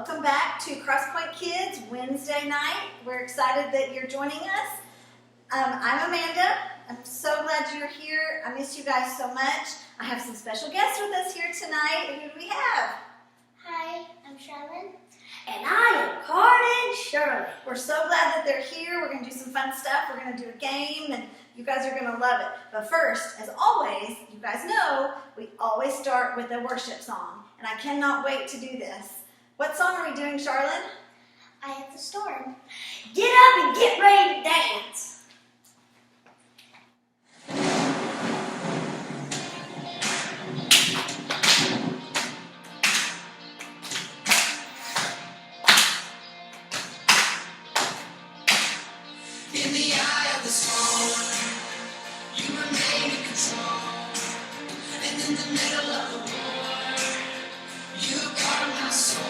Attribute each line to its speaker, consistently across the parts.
Speaker 1: Welcome back to Crosspoint Kids Wednesday night. We're excited that you're joining us. I'm Amanda. I'm so glad you're here. I miss you guys so much. I have some special guests with us here tonight. Who do we have?
Speaker 2: Hi, I'm Charlotte.
Speaker 3: And I am Carden Shirley.
Speaker 1: We're so glad that they're here. We're going to do some fun stuff. We're going to do a game, and you guys are going to love it. But first, as always, you guys know, we always start with a worship song, and I cannot wait to do this. What song are we doing, Charlotte?
Speaker 2: Eye of the Storm.
Speaker 3: Get up and get ready to dance.
Speaker 4: In the eye of the storm, you remain in control. And in the middle of the war, you guard my soul.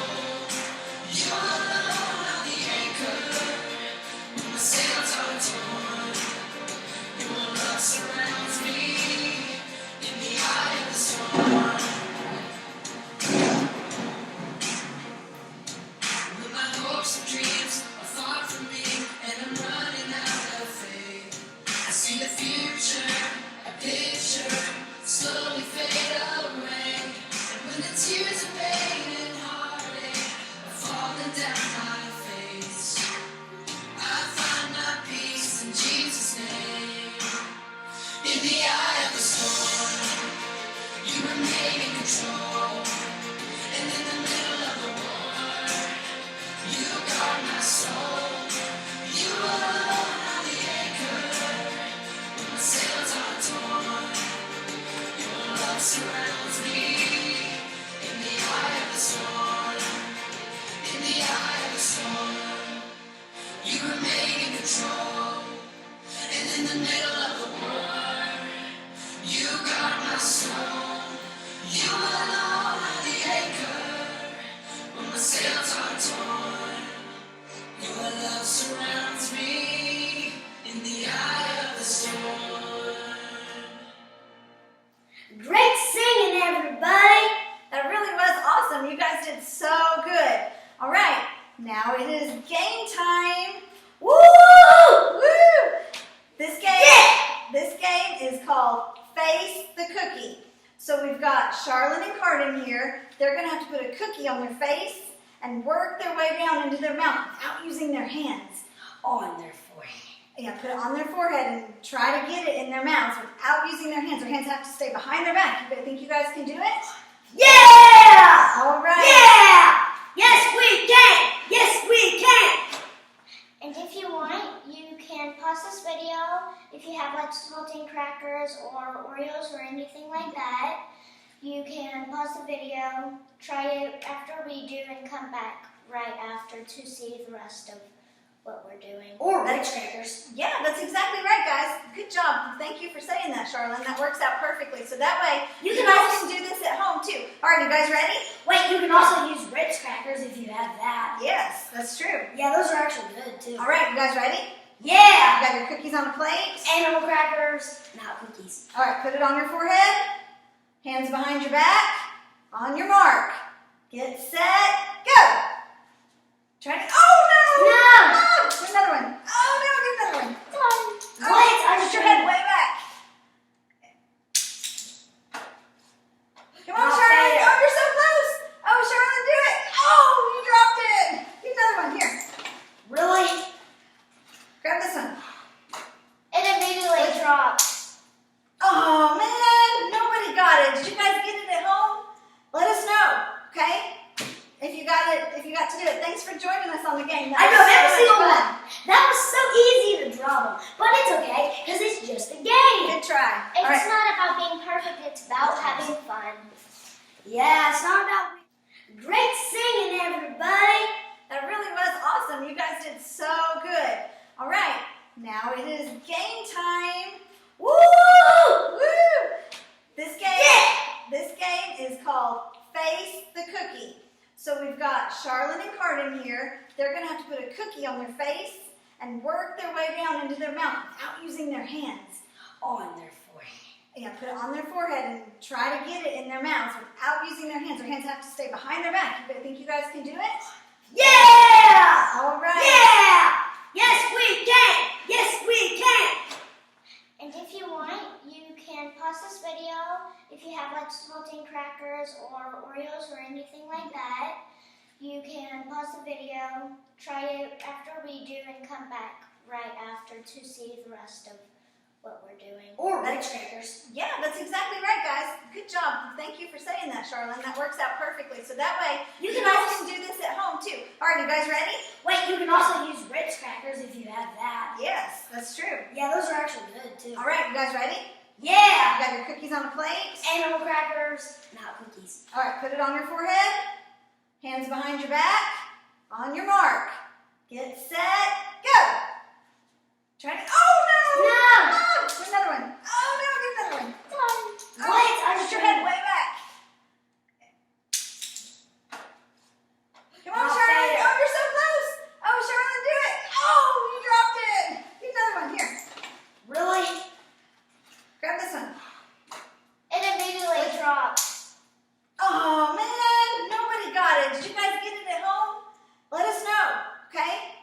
Speaker 4: You're alone on the anchor, when my sails are torn. Your love surrounds me in the eye of the storm. When my hopes and dreams are far from me, and I'm running out of faith, I see the future, a picture, slowly fade away. And when the tears of pain and heartache are falling down my face, I find my peace in Jesus' name. In the eye of the storm, you remain in control. And in the middle of the war, you guard my soul. You are alone on the anchor, when my sails are torn. Your love surrounds me in the eye of the storm. In the eye of the storm, you remain in control. And in the middle of the war, you guard my soul. You are alone on the anchor, when my sails are torn. Your love surrounds me in the eye of the storm.
Speaker 3: Great singing, everybody.
Speaker 1: That really was awesome. You guys did so good. All right, now it is game time.
Speaker 3: Woo!
Speaker 1: Woo! This game is called Face the Cookie. So we've got Charlotte and Carden here. They're going to have to put a cookie on their face and work their way down into their mouth without using their hands.
Speaker 3: On their forehead.
Speaker 1: Yeah, put it on their forehead and try to get it in their mouths without using their hands. Their hands have to stay behind their back. You think you guys can do it?
Speaker 3: Yeah!
Speaker 1: All right.
Speaker 3: Yeah! Yes, we can! Yes, we can!
Speaker 2: And if you want, you can pause this video if you have like saltine crackers or Oreos or anything like that. You can pause the video, try it after we do, and come back right after to see the rest of what we're doing.
Speaker 3: Or Ritz crackers.
Speaker 1: Yeah, that's exactly right, guys. Good job. Thank you for saying that, Charlotte. That works out perfectly. So that way, you guys can do this at home, too. All right, you guys ready?
Speaker 3: Wait, you can also use Ritz crackers if you have that.
Speaker 1: Yes, that's true.
Speaker 3: Yeah, those are actually good, too.
Speaker 1: All right, you guys ready?
Speaker 3: Yeah!
Speaker 1: You got your cookies on a plate?
Speaker 3: Animal crackers, not cookies.
Speaker 1: All right, put it on your forehead. Hands behind your back. On your mark. Get set, go. Try to, oh no!
Speaker 3: No!
Speaker 1: Oh, do another one. Oh no, do another one.
Speaker 3: What?
Speaker 1: Oh, push your head way back. Come on,
Speaker 3: Not
Speaker 1: Charlotte.
Speaker 3: fair.
Speaker 1: Oh, you're so close. Oh, Charlotte, do it. Oh, you dropped it. Do another one. Here,
Speaker 3: Really?
Speaker 1: grab this one.
Speaker 2: It immediately dropped.
Speaker 1: Oh man, nobody got it. Did you guys get it at home? Let us know, okay? If you got it, if you got to do it. Thanks for joining us on the game.
Speaker 3: I know every single
Speaker 1: one.
Speaker 3: one. That was so easy to draw them. But it's okay, because it's just a game.
Speaker 1: Good try.
Speaker 2: It's
Speaker 1: All right.
Speaker 2: not about being perfect, it's about having fun.
Speaker 3: Yeah, it's not about great singing, everybody.
Speaker 1: That really was awesome. You guys did so good. All right, now it is game time.
Speaker 3: Woo!
Speaker 1: Woo! This game is called Face the Cookie. So we've got Charlotte and Carden here. They're going to have to put a cookie on their face and work their way down into their mouth without using their hands.
Speaker 3: On their forehead.
Speaker 1: put it on their forehead and try to get it in their mouths without using their hands. Their hands have to stay behind their back. You think you guys can do it?
Speaker 3: Yeah!
Speaker 1: All right.
Speaker 3: Yeah! Yes, we can! Yes, we can!
Speaker 2: And if you want, you can pause this video if you have like saltine crackers or Oreos or anything like that. You can pause the video, try it after we do, and come back right after to see the rest of what we're doing.
Speaker 3: Or Ritz crackers.
Speaker 1: Yeah, that's exactly right, guys. Good job. Thank you for saying that, Charlene. That works out perfectly. So that way, you guys can do this at home too. All right, you guys ready?
Speaker 3: Wait, you can also use Ritz crackers if you have that.
Speaker 1: Yes, that's true.
Speaker 3: Yeah, those are actually good too.
Speaker 1: All right, you guys ready?
Speaker 3: Yeah!
Speaker 1: You got your cookies on a plate?
Speaker 3: Animal crackers, not cookies.
Speaker 1: All right, put it on your forehead. Hands behind your back. On your mark. Get set, go. Try to, oh no!
Speaker 3: No!
Speaker 1: Oh, do another one. Oh no, do another one.
Speaker 3: Wait,
Speaker 1: Oh, put your head way back. Come on,
Speaker 3: Not
Speaker 1: Charlotte.
Speaker 3: fair.
Speaker 1: Oh, you're so close. Oh, Charlotte, do it. Oh, you dropped it. Do another one. Here,
Speaker 3: Really?
Speaker 1: grab this one.
Speaker 2: It immediately dropped.
Speaker 1: Oh man, nobody got it. Did you guys get it at home? Let us know, okay?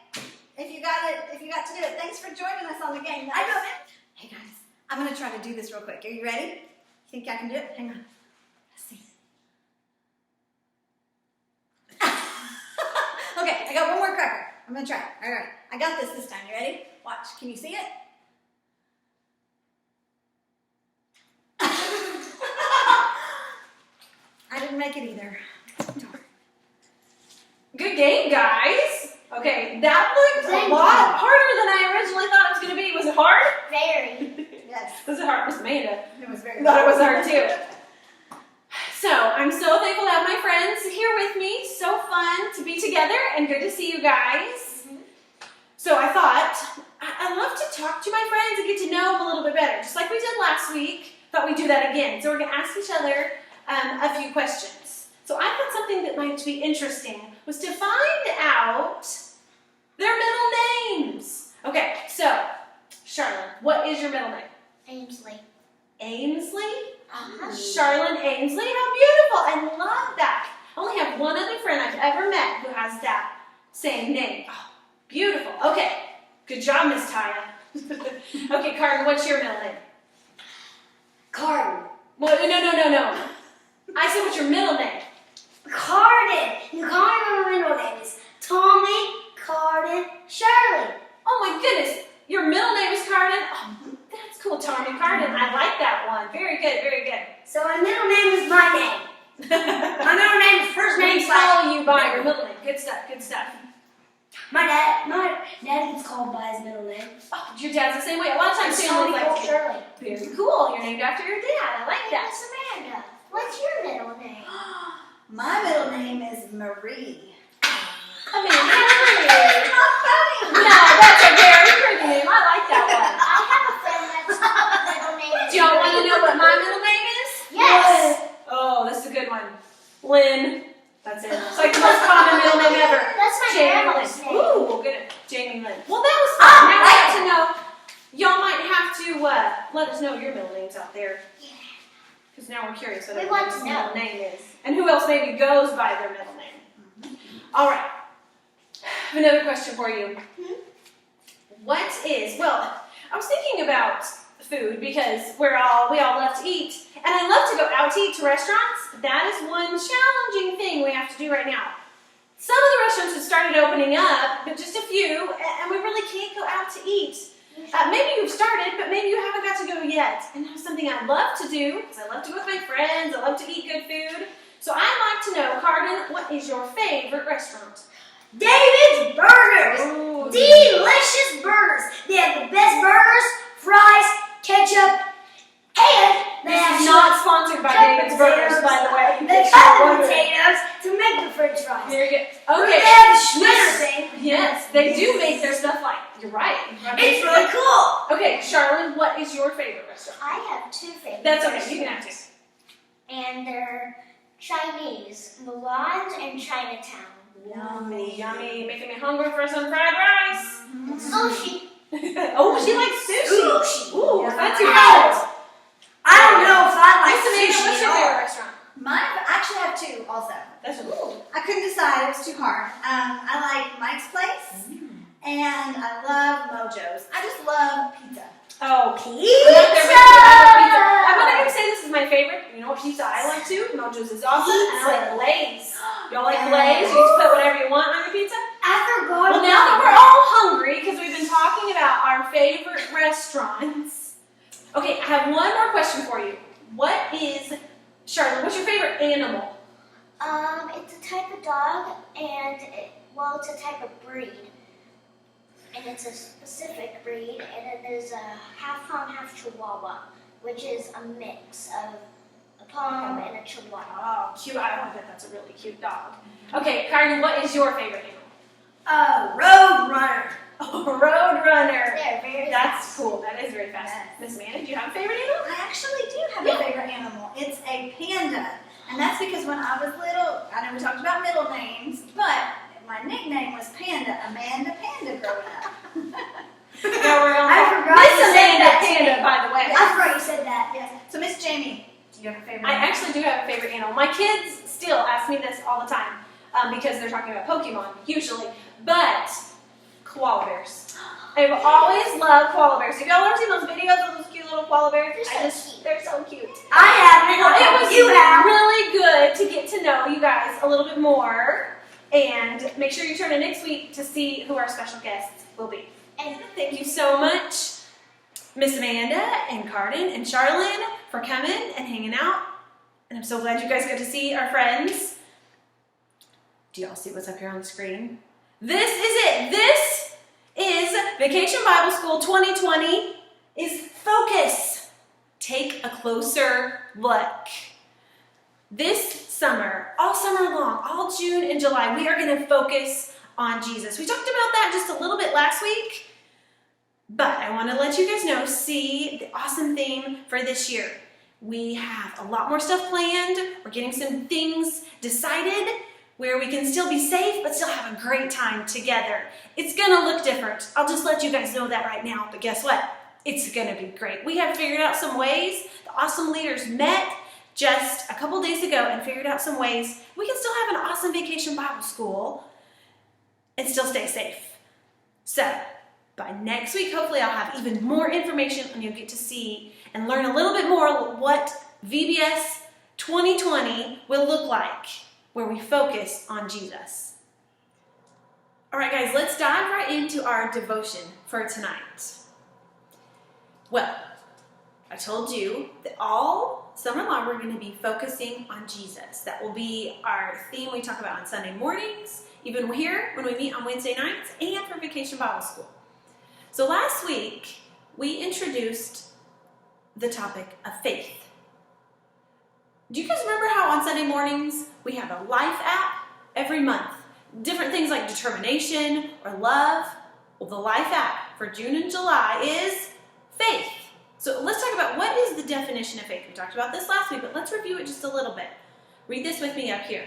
Speaker 1: If you got it, if you got to do it. Thanks for joining us on the game.
Speaker 3: I know it.
Speaker 1: Hey guys, I'm gonna try to do this real quick. Are you ready? You think I can do it? Hang on. Let's see. Okay, I got one more cracker. I'm gonna try. All right, I got this time. You ready? Watch. Can you see it? I didn't make it either. Darn.
Speaker 5: Good game, guys. Okay, that looked
Speaker 2: Thank
Speaker 5: a lot
Speaker 2: you.
Speaker 5: harder than I originally thought it was going to be. Was it hard?
Speaker 2: Very.
Speaker 1: Yes,
Speaker 5: Was it hard? Miss Amanda
Speaker 1: it was very.
Speaker 5: thought it was hard too. So I'm so thankful to have my friends here with me. So fun to be together and good to see you guys. So I thought I'd love to talk to my friends and get to know them a little bit better, just like we did last week. Thought we'd do that again. So we're going to ask each other a few questions. So I thought something that might be interesting was to find out their middle names. Okay, so Charlotte, what is your middle name?
Speaker 2: Ainsley.
Speaker 5: Ainsley?
Speaker 2: Uh-huh.
Speaker 5: Charlotte Ainsley, how beautiful. I love that. I only have one other friend I've ever met who has that same name. Oh, beautiful. Okay, good job, Miss Taya. Okay, Carter, what's your middle name?
Speaker 3: Carden.
Speaker 5: Well, no. I said what's your middle name?
Speaker 3: Carden. You call me my middle name is Tommy Carden Shirley.
Speaker 5: Oh my goodness, your middle name is Carden? Oh, that's cool, Tommy Carden. I like that one. Very good, very good.
Speaker 3: So my middle name is my name. My middle name is first name
Speaker 5: We
Speaker 3: slash.
Speaker 5: call you by your middle name. Good stuff, good stuff.
Speaker 3: My dad gets called by his middle name.
Speaker 5: Oh, your dad's the same way. A lot of times
Speaker 3: It's
Speaker 5: families
Speaker 3: Tommy
Speaker 5: like
Speaker 3: Cole Shirley.
Speaker 5: very cool. You're named after your dad. I like that.
Speaker 2: Miss Amanda, what's your middle name?
Speaker 1: My middle name is Marie.
Speaker 5: Amanda.
Speaker 1: How funny!
Speaker 5: No, that's a very pretty name. I like that
Speaker 2: I have a friend that's middle name
Speaker 5: one.
Speaker 2: is
Speaker 5: Do y'all want to
Speaker 2: Marie.
Speaker 5: know what my middle name is?
Speaker 2: Yes.
Speaker 5: Oh, this is a good one. Lynn. That's it. It's like the most common middle name ever.
Speaker 2: That's my
Speaker 5: Jamie
Speaker 2: grandma's
Speaker 5: Lynn.
Speaker 2: name.
Speaker 5: Ooh, good. Jamie Lynn. Well, that was fun. Now we have to know. Y'all might have to let us know your middle names out there.
Speaker 2: Yeah.
Speaker 5: Because now we're curious what
Speaker 2: We
Speaker 5: everybody's
Speaker 2: want to know.
Speaker 5: middle name is. And who else maybe goes by their middle name. All right. I have another question for you. What is, well, I was thinking about food because we all love to eat. And I love to go out to eat to restaurants. That is one challenging thing we have to do right now. Some of the restaurants have started opening up, but just a few, and we really can't go out to eat. Maybe you've started, but maybe you haven't got to go yet. And that was something I love to do, because I love to go with my friends, I love to eat good food. So I'd like to know, Carden, what is your favorite restaurant?
Speaker 3: David's Burgers.
Speaker 5: Ooh.
Speaker 3: Delicious burgers. They have the best burgers, fries, ketchup, and they
Speaker 5: This
Speaker 3: have
Speaker 5: is not sponsored by
Speaker 3: cut
Speaker 5: David's Burgers,
Speaker 3: potatoes.
Speaker 5: by the way. in
Speaker 3: They
Speaker 5: case
Speaker 3: cut
Speaker 5: you're
Speaker 3: the
Speaker 5: wondering.
Speaker 3: potatoes to make the french fries.
Speaker 5: Very good.
Speaker 3: They
Speaker 5: Okay.
Speaker 3: have the shredder thing.
Speaker 5: Yes, they do make their stuff like, you're right.
Speaker 3: It's really cool.
Speaker 5: Okay, Charlotte, what is your favorite restaurant?
Speaker 2: I have two favorites.
Speaker 5: That's okay, you can have two.
Speaker 2: And they're Chinese, Milan's and Chinatown.
Speaker 5: Yummy, yummy. Making me hungry for some fried rice.
Speaker 2: Sushi.
Speaker 5: Oh, she likes sushi.
Speaker 3: Sushi.
Speaker 5: Ooh,
Speaker 1: Yeah.
Speaker 5: that's your
Speaker 3: Ow.
Speaker 5: favorite.
Speaker 3: I don't
Speaker 1: I like Mike's Place, and I love Mojo's. I just love pizza.
Speaker 5: Oh,
Speaker 3: Pizza!
Speaker 5: I'm not there with you. I love pizza. I'm not going to say this is my favorite. You know what pizza I like too? Mojo's is awesome. And I like Lay's. Y'all like Lay's? You just put whatever you want on your pizza?
Speaker 3: I forgot.
Speaker 5: Well, now that we're all hungry, because we've been talking about our favorite restaurants. Okay, I have one more question for you. What is, Charlotte, what's your favorite animal?
Speaker 2: It's a type of dog, and it's a type of breed. And it's a specific breed, and it is a half Pom, half Chihuahua, which is a mix of a Pom and a Chihuahua.
Speaker 5: Oh, cute. I bet that's a really cute dog. Okay, Carden, what is your favorite animal?
Speaker 3: Road Runner.
Speaker 5: Oh, Roadrunner.
Speaker 2: They're very
Speaker 5: That's
Speaker 2: fast.
Speaker 5: cool. That is very fast. Miss Manna, do you have a favorite animal?
Speaker 1: I actually do have a favorite animal. It's a panda. And that's because when I was little, I know we talked about middle names, but my nickname was Panda, Amanda Panda growing up.
Speaker 5: No, we're on
Speaker 3: I forgot
Speaker 5: Miss
Speaker 3: you said
Speaker 5: Amanda
Speaker 3: that.
Speaker 5: Panda, by the way.
Speaker 3: I forgot you said that.
Speaker 1: Yes. So Miss Jamie, do you have a favorite
Speaker 5: I
Speaker 1: animal?
Speaker 5: actually do have a favorite animal. My kids still ask me this all the time because they're talking about Pokemon, usually. But koala bears. I've always loved koala bears. Have y'all ever seen those videos of those cute little koala bears? They're so cute.
Speaker 3: I have.
Speaker 5: It was
Speaker 3: You have.
Speaker 5: really good to get to know you guys a little bit more. And make sure you tune in next week to see who our special guests will be. And thank you so much, Miss Amanda and Carden and Charlene, for coming and hanging out. And I'm so glad you guys got to see our friends. Do y'all see what's up here on the screen? This is it. This is Vacation Bible School 2020 is Focus. Take a closer look. This summer, all summer long, all June and July, we are going to focus on Jesus. We talked about that just a little bit last week, but I want to let you guys know, see the awesome theme for this year. We have a lot more stuff planned. We're getting some things decided where we can still be safe, but still have a great time together. It's going to look different. I'll just let you guys know that right now, but guess what? It's going to be great. We have figured out some ways. The awesome leaders met just a couple days ago and figured out some ways we can still have an awesome Vacation Bible School and still stay safe. So, by next week, hopefully I'll have even more information and you'll get to see and learn a little bit more what VBS 2020 will look like, where we focus on Jesus. All right, guys, let's dive right into our devotion for tonight. Well, I told you that all summer long we're going to be focusing on Jesus. That will be our theme we talk about on Sunday mornings, even here when we meet on Wednesday nights, and for Vacation Bible School. So last week, we introduced the topic of faith. Do you guys remember how on Sunday mornings we have a life app every month? Different things like determination or love. Well, the life app for June and July is faith. So let's talk about what is the definition of faith. We talked about this last week, but let's review it just a little bit. Read this with me up here.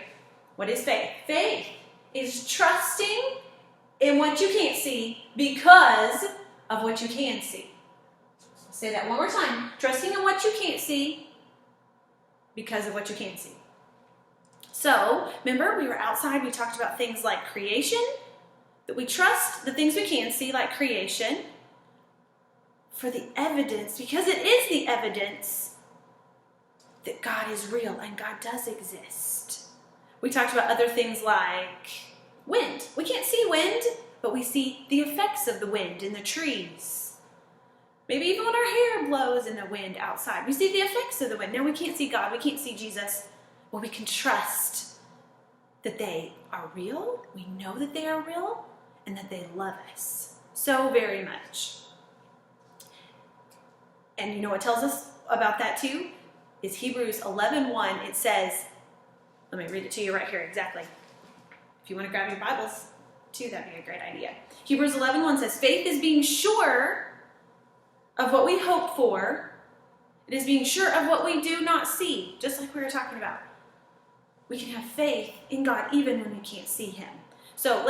Speaker 5: What is faith? Faith is trusting in what you can't see because of what you can see. I'll say that one more time. Trusting in what you can't see because of what you can see. So, remember, we were outside, we talked about things like creation, that we trust the things we can't see, like creation, for the evidence, because it is the evidence that God is real and God does exist. We talked about other things like wind. We can't see wind, but we see the effects of the wind in the trees. Maybe even when our hair blows in the wind outside, we see the effects of the wind. Now we can't see God, we can't see Jesus. Well, we can trust that they are real, we know that they are real, and that they love us so very much. And you know what tells us about that too? Is Hebrews 11:1. It says, let me read it to you right here exactly. If you want to grab your Bibles too, that'd be a great idea. Hebrews 11:1 says, faith is being sure of what we hope for. It is being sure of what we do not see, just like we were talking about. We can have faith in God even when we can't see Him. So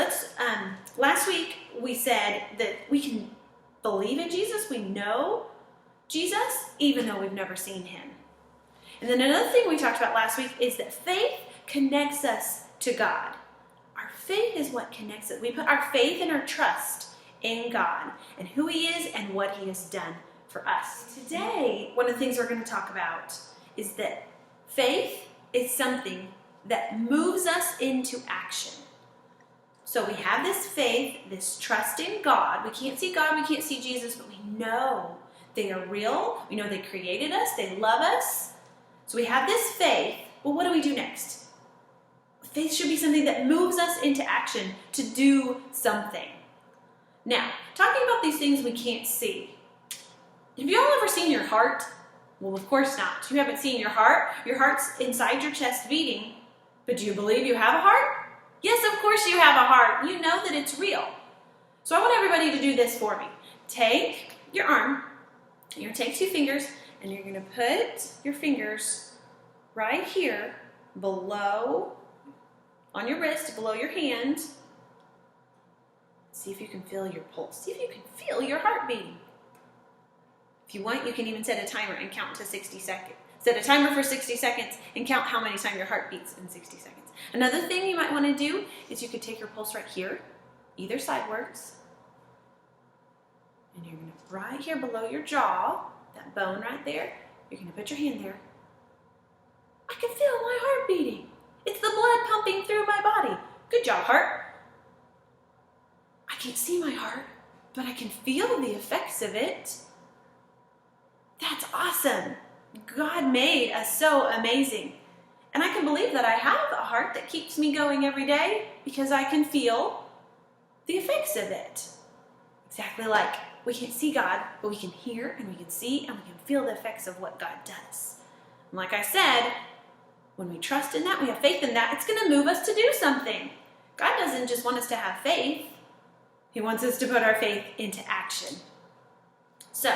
Speaker 5: last week we said that we can believe in Jesus, we know Jesus, even though we've never seen Him. And then another thing we talked about last week is that faith connects us to God. Our Faith is what connects us. We put our faith and our trust in God and who He is and what He has done for us. Today, one of the things we're going to talk about is that faith is something that moves us into action. So we have this faith, this trust in God. We can't see God, we can't see Jesus, but we know they are real. We know they created us, they love us. So we have this faith, but what do we do next? Faith should be something that moves us into action to do something. Now, talking about these things we can't see. Have you all ever seen your heart? Well, of course not. You haven't seen your heart. Your heart's inside your chest beating. But do you believe you have a heart? Yes, of course you have a heart. You know that it's real. So I want everybody to do this for me. Take your arm. You're going to take 2 fingers, and you're going to put your fingers right here below, on your wrist, below your hand. See if you can feel your pulse. See if you can feel your heart beating. If you want, you can even set a timer and count to 60 seconds. Set a timer for 60 seconds and count how many times your heart beats in 60 seconds. Another thing you might want to do is you could take your pulse right here, either side works, and you're going to right here below your jaw, that bone right there, you're going to put your hand there. I can feel my heart beating. It's the blood pumping through my body. Good job, heart. I can't see my heart, but I can feel the effects of it. That's awesome. God made us so amazing. And I can believe that I have a heart that keeps me going every day because I can feel the effects of it. Exactly like we can't see God, but we can hear and we can see and we can feel the effects of what God does. And like I said, when we trust in that, we have faith in that, it's going to move us to do something. God doesn't just want us to have faith. He wants us to put our faith into action. So,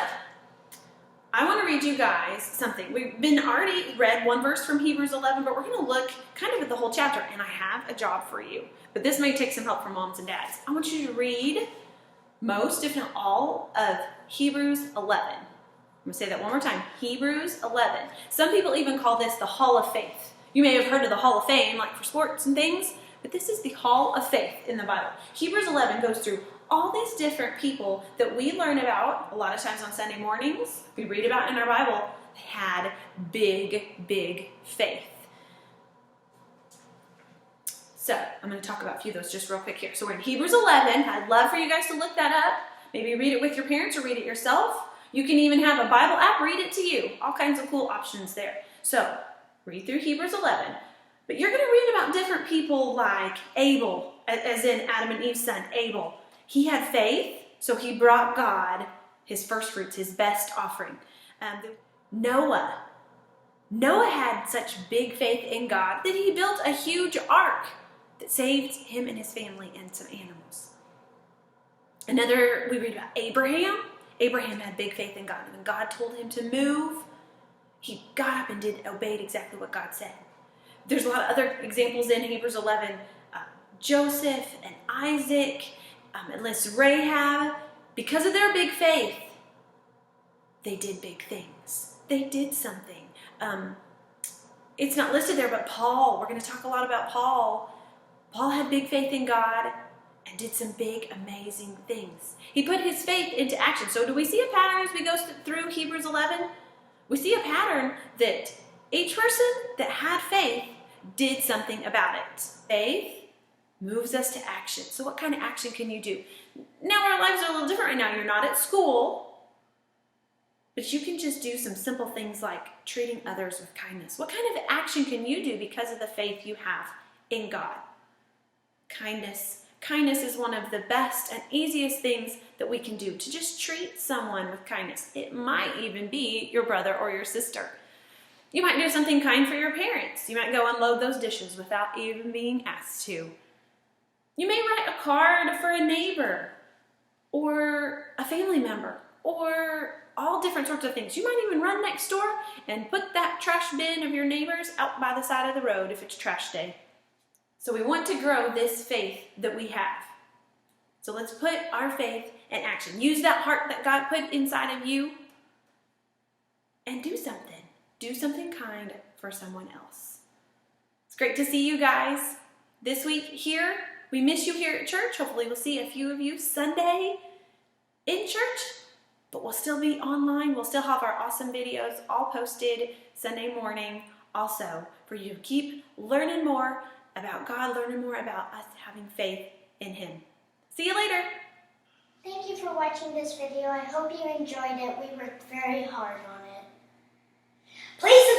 Speaker 5: I want to read you guys something. We've been already read one verse from Hebrews 11, but we're going to look kind of at the whole chapter, and I have a job for you. But this may take some help from moms and dads. I want you to read most, if not all, of Hebrews 11. I'm going to say that one more time. Hebrews 11. Some people even call this the Hall of Faith. You may have heard of the Hall of Fame, like for sports and things, but this is the Hall of Faith in the Bible. Hebrews 11 goes through all these different people that we learn about a lot of times on Sunday mornings, we read about in our Bible, they had big, big faith. So I'm going to talk about a few of those just real quick here. So we're in Hebrews 11. I'd love for you guys to look that up. Maybe read it with your parents or read it yourself. You can even have a Bible app read it to you. All kinds of cool options there. So read through Hebrews 11. But you're going to read about different people like Abel, as in Adam and Eve's son, Abel. He had faith, so he brought God his first fruits, his best offering. Noah had such big faith in God that he built a huge ark that saved him and his family and some animals. We read about Abraham. Abraham had big faith in God. When God told him to move, he got up and obeyed exactly what God said. There's a lot of other examples in Hebrews 11. Joseph and Isaac, and Rahab, because of their big faith, they did big things. They did something. It's not listed there, but Paul, we're going to talk a lot about Paul. Paul had big faith in God and did some big, amazing things. He put his faith into action. So do we see a pattern as we go through Hebrews 11? We see a pattern that each person that had faith did something about it. Faith moves us to action. So what kind of action can you do? Now our lives are a little different right now. You're not at school, but you can just do some simple things like treating others with kindness. What kind of action can you do because of the faith you have in God? Kindness. Kindness is one of the best and easiest things that we can do, to just treat someone with kindness. It might even be your brother or your sister. You might do something kind for your parents. You might go unload those dishes without even being asked to. You may write a card for a neighbor or a family member or all different sorts of things. You might even run next door and put that trash bin of your neighbors out by the side of the road if it's trash day. So we want to grow this faith that we have. So let's put our faith in action. Use that heart that God put inside of you and do something. Do something kind for someone else. It's great to see you guys this week here. We miss you here at church. Hopefully we'll see a few of you Sunday in church, but we'll still be online. We'll still have our awesome videos all posted Sunday morning also for you to keep learning more about God, learning more about us having faith in Him. See you later.
Speaker 2: Thank you for watching this video. I hope you enjoyed it. We worked very hard on it.
Speaker 3: Please